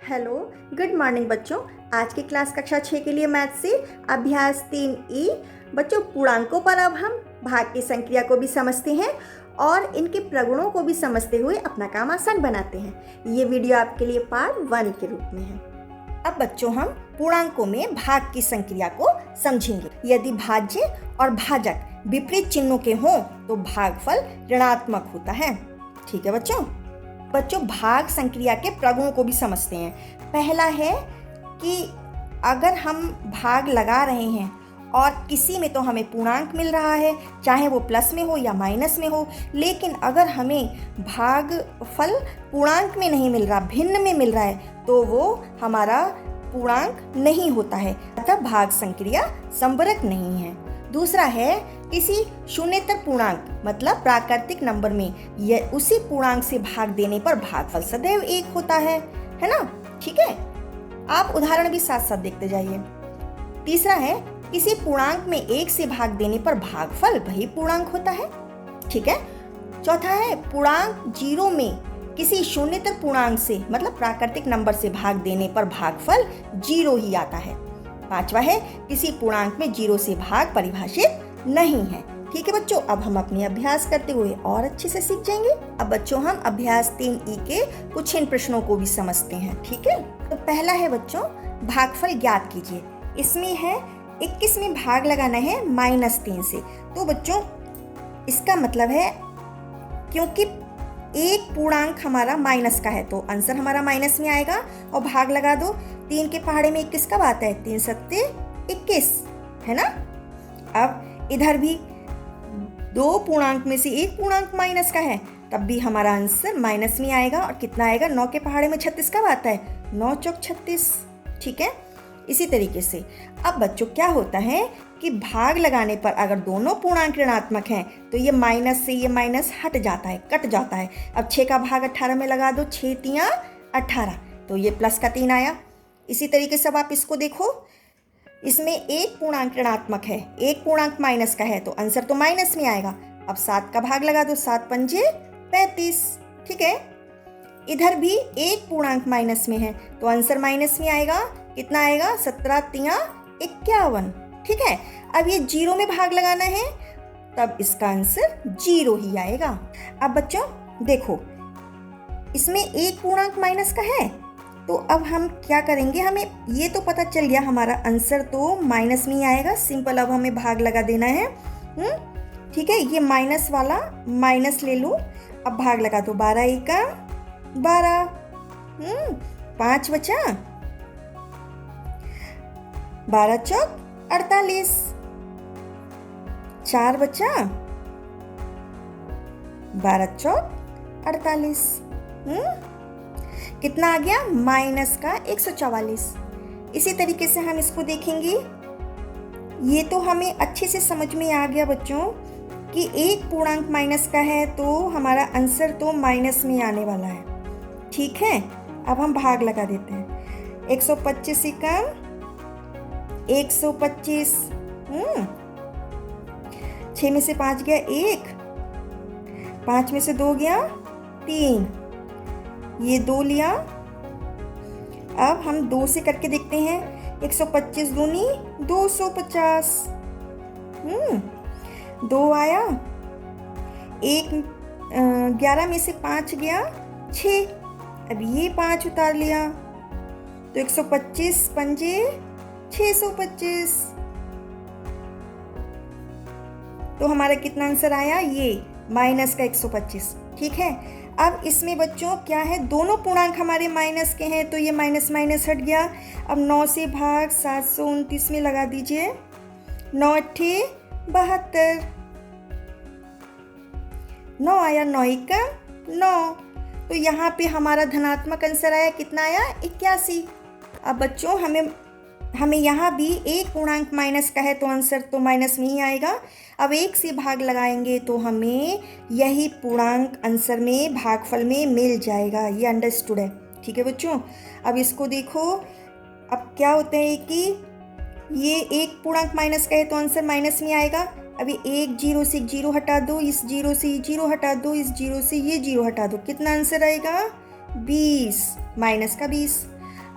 Hello, good morning बच्चों। आज की क्लास कक्षा 6 के लिए मैथ से अभ्यास 3E। बच्चों, पूर्णांकों पर अब हम भाग की संक्रिया को भी समझते हैं और इनके प्रगुणों को भी समझते हुए अपना काम आसान बनाते हैं। ये वीडियो आपके लिए पार्ट 1 के रूप में है। अब बच्चों, हम पूर्णांकों में भाग की संक्रिया को समझेंगे। यदि भाज्य और भाजक विपरीत चिन्हों के हों तो भागफल ऋणात्मक होता है। ठीक है बच्चों, भाग संक्रिया के प्रगुणों को भी समझते हैं। पहला है कि अगर हम भाग लगा रहे हैं और किसी में तो हमें पूर्णांक मिल रहा है, चाहे वो प्लस में हो या माइनस में हो, लेकिन अगर हमें भागफल पूर्णांक में नहीं मिल रहा, भिन्न में मिल रहा है, तो वो हमारा पूर्णांक नहीं होता है, अतः भाग संक्रिया संवरक नहीं है। दूसरा है, किसी शून्येतर पूर्णांक मतलब प्राकृतिक नंबर में उसी पूर्णांक से भाग देने पर भागफल सदैव एक होता है ना। ठीक है, आप उदाहरण भी साथ साथ देखते जाइए। तीसरा है, किसी पूर्णांक में 1 से भाग देने पर भागफल वही पूर्णांक होता है। ठीक है। चौथा है, पूर्णांक 0 में किसी शून्येतर पूर्णांक से मतलब प्राकृतिक नंबर से भाग देने पर भागफल 0 ही आता है। पांचवा है, किसी पूर्णांक में 0 से भाग परिभाषित नहीं है। ठीक है बच्चों, अब हम अपने अभ्यास करते हुए और अच्छे से सीख जाएंगे। अब बच्चों, हम अभ्यास 3E के कुछ इन प्रश्नों को भी समझते हैं। ठीक है, तो पहला है बच्चों, भागफल ज्ञात कीजिए। इसमें है 21 में भाग लगाना है -3 से। तो बच्चों, इसका मतलब है क्योंकि एक पूर्णांक हमारा माइनस का है तो आंसर हमारा माइनस में आएगा और भाग लगा दो। 3 के पहाड़े में 21 कब आता है? 3 सत्ते 21, है ना। अब इधर भी 2 पूर्णांक में से एक पूर्णांक माइनस का है, तब भी हमारा आंसर माइनस में आएगा। और कितना आएगा? 9 के पहाड़े में 36 कब आता है? 9 चौक 36। ठीक है, इसी तरीके से अब बच्चों क्या होता है कि भाग लगाने पर अगर दोनों पूर्णांक ऋणात्मक हैं तो ये माइनस से ये माइनस हट जाता है, कट जाता है। अब 6 का भाग 18 में लगा दो, 6 तियां 18, तो ये प्लस का 3 आया। इसी तरीके से अब आप इसको देखो, इसमें एक पूर्णांक ऋणात्मक है, एक पूर्णांक माइनस का है, तो आंसर तो माइनस में आएगा। अब 7 का भाग लगा दो, 7 पंजे 35। ठीक है, इधर भी एक पूर्णांक माइनस में है तो आंसर माइनस में आएगा। कितना आएगा? 17 तियां 51। ठीक है, अब ये 0 में भाग लगाना है, तब इसका आंसर 0 ही आएगा। अब बच्चों देखो, इसमें एक पूर्णांक माइनस का है, तो अब हम क्या करेंगे, हमें ये तो पता चल गया हमारा आंसर तो माइनस में ही आएगा। सिंपल, अब हमें भाग लगा देना है। ठीक है, ये माइनस वाला माइनस ले लो, अब भाग लगा दो। 12 एका 12, 5 बचा, 12 चौक 48, 4 बचा, 12 चौक 48। कितना आ गया? माइनस का 144। इसी तरीके से हम इसको देखेंगे। ये तो हमें अच्छे से समझ में आ गया बच्चों कि एक पूर्णांक माइनस का है तो हमारा आंसर तो माइनस में आने वाला है। ठीक है, अब हम भाग लगा देते हैं। 125 से कम 125, 6 में से 5 गया 1, 5 में से 2 गया 3, ये 2 लिया। अब हम 2 से करके देखते हैं। 125 दूनी 250, 2 आया। 11 में से 5 गया 6, अब ये 5 उतार लिया, तो 125 पंजे 625। तो हमारा कितना आंसर आया? ये माइनस का 125। ठीक है, अब इसमें बच्चों क्या है, दोनों पूर्णांक हमारे माइनस के हैं तो ये माइनस माइनस हट गया। अब 9 से भाग 729 में लगा दीजिए, 9 अट्ठे 72, 9 आया, 9 एका 9, तो यहाँ पे हमारा धनात्मक आंसर आया। कितना आया? 81। अब बच्चों हमें यहाँ भी एक पूर्णांक माइनस का है तो आंसर तो माइनस में ही आएगा। अब 1 से भाग लगाएंगे तो हमें यही पूर्णांक आंसर में भागफल में मिल जाएगा। ये अंडरस्टूड है। ठीक है बच्चों, अब इसको देखो, अब क्या होता है कि ये एक पूर्णांक माइनस का है तो आंसर माइनस में आएगा। अभी एक जीरो से एक जीरो हटा दो, इस जीरो से ये जीरो हटा दो, इस जीरो से ये जीरो हटा दो, कितना आंसर आएगा 20, माइनस का 20।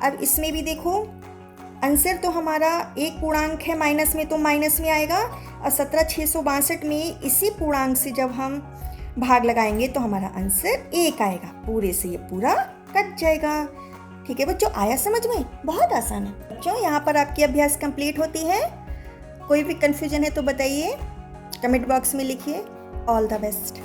अब इसमें भी देखो आंसर तो हमारा एक पूर्णांक है माइनस में, तो माइनस में आएगा, और 17,662 में इसी पूर्णांक से जब हम भाग लगाएंगे तो हमारा आंसर 1 आएगा। पूरे से ये पूरा कट जाएगा। ठीक है बच्चों, आया समझ में? बहुत आसान है बच्चों। यहाँ पर आपकी अभ्यास कंप्लीट होती है। कोई भी कन्फ्यूजन है तो बताइए, कमेंट बॉक्स में लिखिए। All the best.